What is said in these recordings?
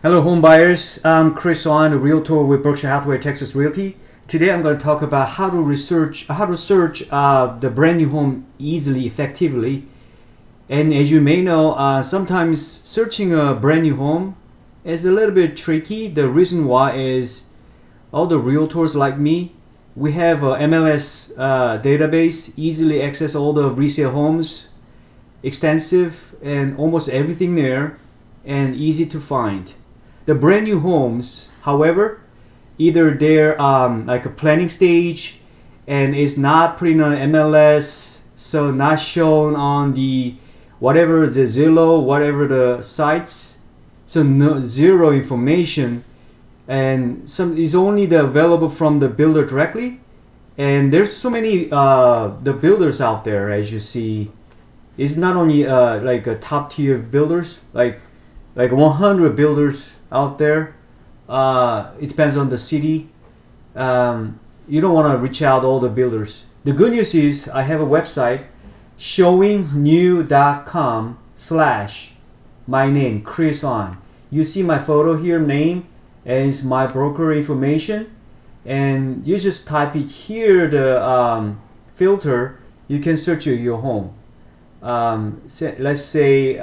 Hello home buyers, I'm Chris Wan, a realtor with Berkshire Hathaway Texas Realty. Today I'm going to talk about how to search the brand new home easily, effectively. And as you may know, sometimes searching a brand new home is a little bit tricky. The reason why is all the realtors like me, we have a MLS database, easily access all the resale homes, extensive and almost everything there, and easy to find. The brand new homes, however, either they're like a planning stage and is not put in on MLS, so not shown on the whatever the Zillow, whatever the sites, so no zero information, and some is only available from the builder directly. And there's so many the builders out there, as you see. It's not only like a top tier builders, like 100 builders out there. It depends on the city. You don't want to reach out all the builders. The good news is I have a website, showingnew.com/my name, Chris On. You see my photo here, name, and it's my broker information, and you just type it here, the filter. You can search your home. Let's say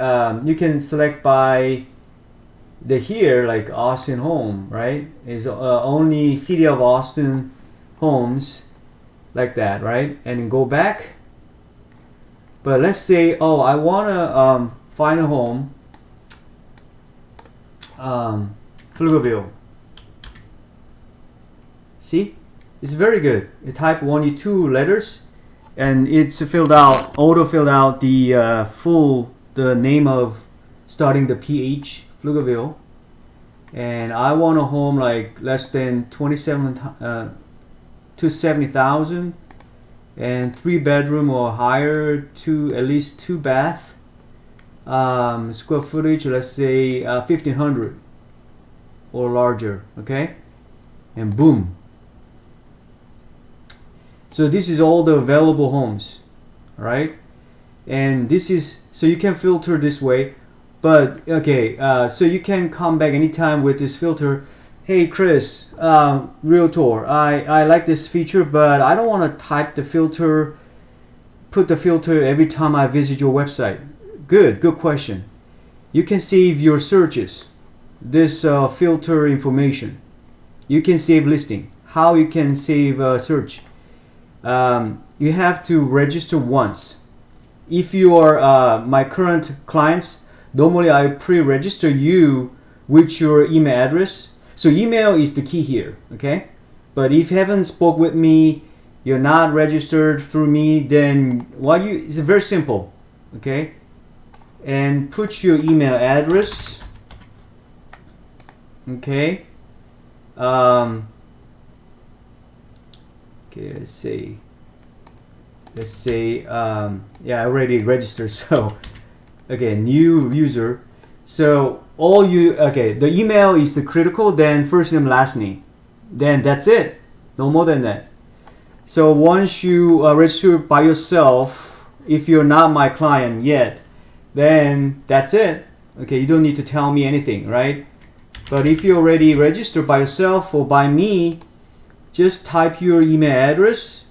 you can select by the here, like Austin home, right? Is only city of Austin homes, like that, right? And go back. But let's say, oh, I wanna find a home, Pflugerville. See, it's very good. You type only 2 letters, and it's auto filled out the the name of starting the PH, Pflugerville. And I want a home like less than 270,000 and 3 bedroom or higher, at least 2 bath, square footage, let's say 1,500 or larger, okay? And boom. So this is all the available homes, right? And this is, so you can filter this way. But okay, so you can come back anytime with this filter. Hey Chris, realtor, I like this feature, but I don't want to type the filter, put the filter every time I visit your website. Good question. You can save your searches, this filter information. You can save listing. How you can save search? You have to register once. If you are my current clients, normally I pre-register you with your email address. So email is the key here, okay? But if you haven't spoke with me, you're not registered through me, then it's very simple, okay? And put your email address, okay? Okay, let's say yeah, I already registered, so okay, new user. So the email is the critical, then first name, last name, then that's it, no more than that. So once you register by yourself, if you're not my client yet, then that's it. Okay, you don't need to tell me anything, right? But if you already registered by yourself or by me, just type your email address.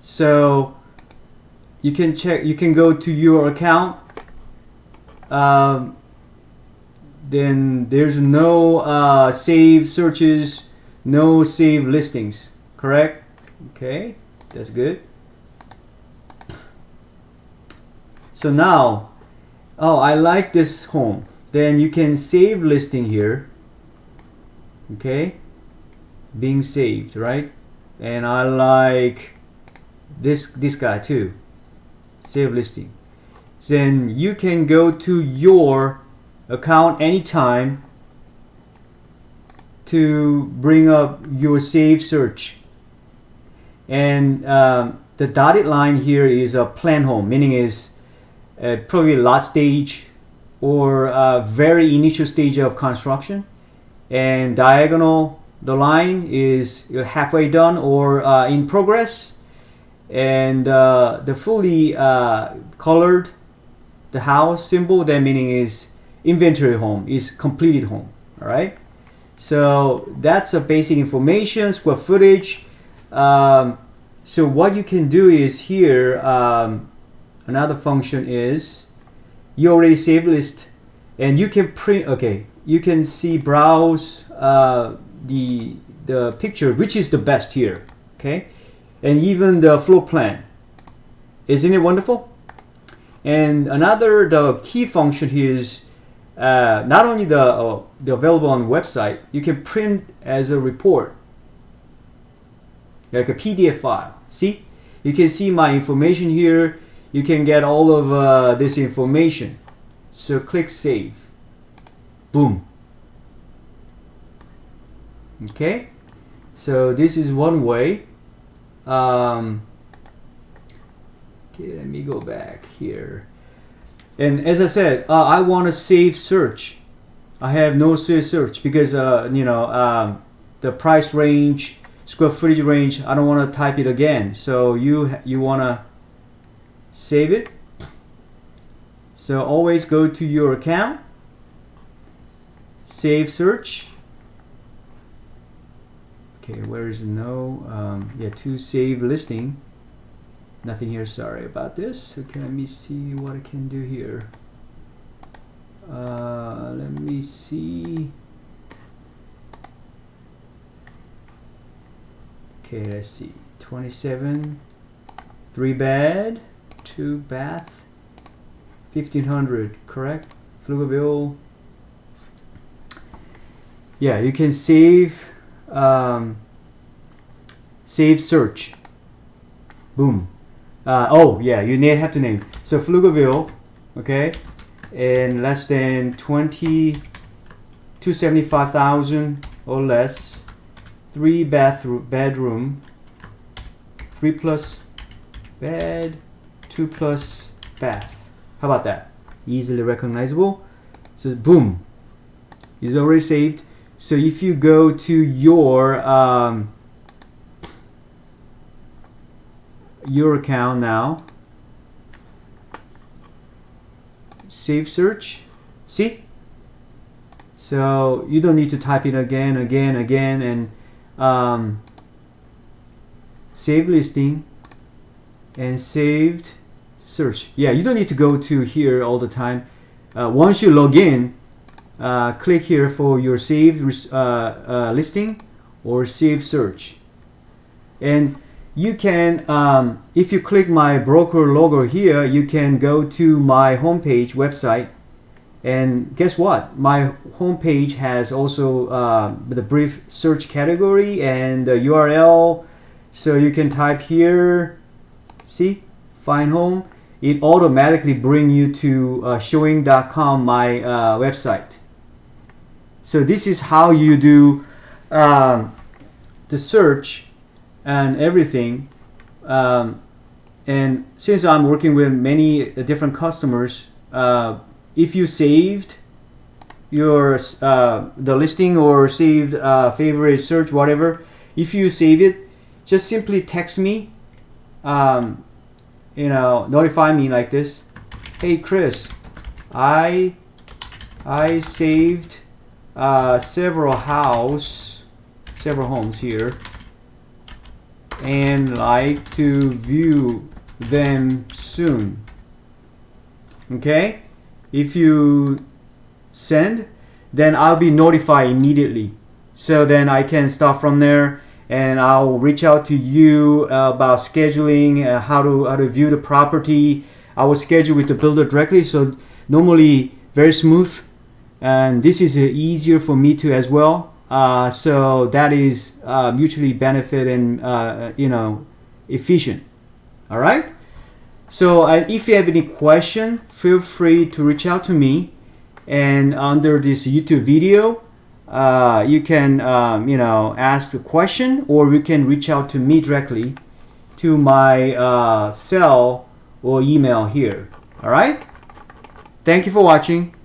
So you can check, you can go to your account. Then there's no save searches, no save listings, correct? Okay, that's good. So now, oh, I like this home. Then you can save listing here. Okay, being saved, right? And I like this guy too. Save listing. Then you can go to your account anytime to bring up your save search. And the dotted line here is a plan home, meaning is probably lot stage or a very initial stage of construction. And diagonal, the line is halfway done or in progress. And the fully colored, the house symbol, that meaning is inventory home is completed home. All right. So that's a basic information, square footage. So what you can do is here, another function is you already saved list, and you can print. Okay, you can see browse the picture, which is the best here. Okay, and even the floor plan. Isn't it wonderful? And the key function here is not only the available on the website, you can print as a report, like a PDF file. See, you can see my information here. You can get all of this information. So click save. Boom. Okay. So this is one way. Okay, let me go back here. And as I said, I want to save search. I have no save search because the price range, square footage range, I don't want to type it again. So you want to save it. So always go to your account, save search. Okay, where is to save listing. Nothing here, sorry about this. Okay, let me see what I can do here. Let me see. Okay, let's see. 27, 3 bed, 2 bath, 1500, correct? Pflugerville. Yeah, you can save save search. Boom. Oh yeah, you have to name. So Pflugerville, okay, and less than 275,000 or less, 3 bedroom, 3 plus bed, 2 plus bath. How about that? Easily recognizable. So boom, it's already saved. So if you go to your account now, save search, see? So you don't need to type it again, and save listing and saved search. Yeah, you don't need to go to here all the time. Once you log in, click here for your saved listing or save search. And you can, if you click my broker logo here, you can go to my homepage website, and guess what? My homepage has also the brief search category and the URL. So you can type here, see, find home. It automatically bring you to showing.com, my website. So this is how you do the search and everything. And since I'm working with many different customers, if you saved your the listing or saved favorite search, whatever, if you save it, just simply text me, notify me like this. Hey Chris, I saved several homes here, and like to view them soon. Okay, if you send, then I'll be notified immediately, so then I can start from there, and I'll reach out to you about scheduling, how to view the property. I will schedule with the builder directly, so normally very smooth, and this is easier for me too as well. So that is mutually benefit and efficient. All right. So if you have any question, feel free to reach out to me. And under this YouTube video, you can ask the question, or you can reach out to me directly to my cell or email here. All right. Thank you for watching.